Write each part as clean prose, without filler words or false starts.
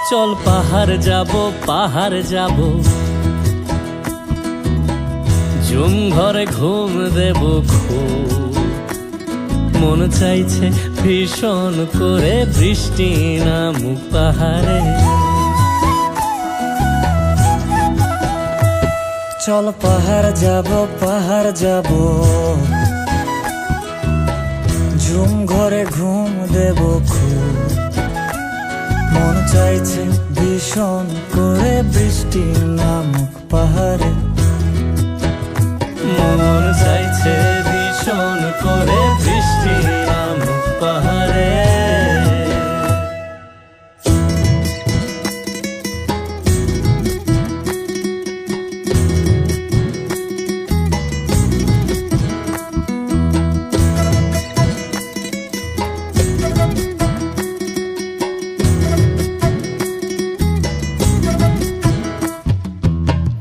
চল পাহাড় যাব ঝুম ঘরে ঘুম দেব খুব। মন চাইছে ভীষণ করে বৃষ্টি নামুক পাহাড়ে। চল পাহাড় যাব ঝুম ঘরে ঘুম দেব খুব। মন চাইছে ভীষণ করে বৃষ্টি নামুক পাহাড়ে। মন চাইছে ভীষণ করে বৃষ্টি নামুক পাহাড়ে।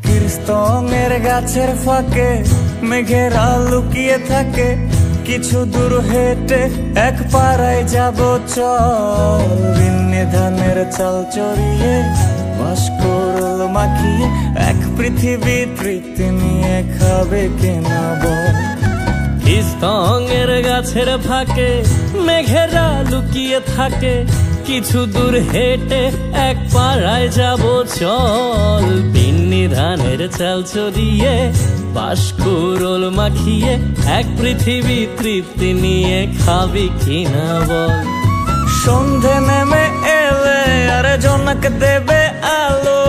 কীর্তনের গাছের ফাঁকে মেঘেরা লুকিয়ে থাকে। কিছু দূর হেঁটে এক পাড়ায় যাব চল। বিন্নি ধানের চাল চড়িয়ে বাঁশকুড়ুল মাখিয়ে এক পৃথিবী তৃপ্তি নিয়ে খাবে কেনা বল। কীর্তনের গাছের ফাঁকে মেঘেরা লুকিয়ে থাকে। কিছু দূর হেঁটে এক পাড়ায় যাব চল। বিন্নি ধানের চাল চড়িয়ে বাঁশকুড়ুল মাখিয়ে এক পৃথিবী তৃপ্তি নিয়ে খাবি কিনা বল। সন্ধে নেমে এলে আর জনক দেবে আলো।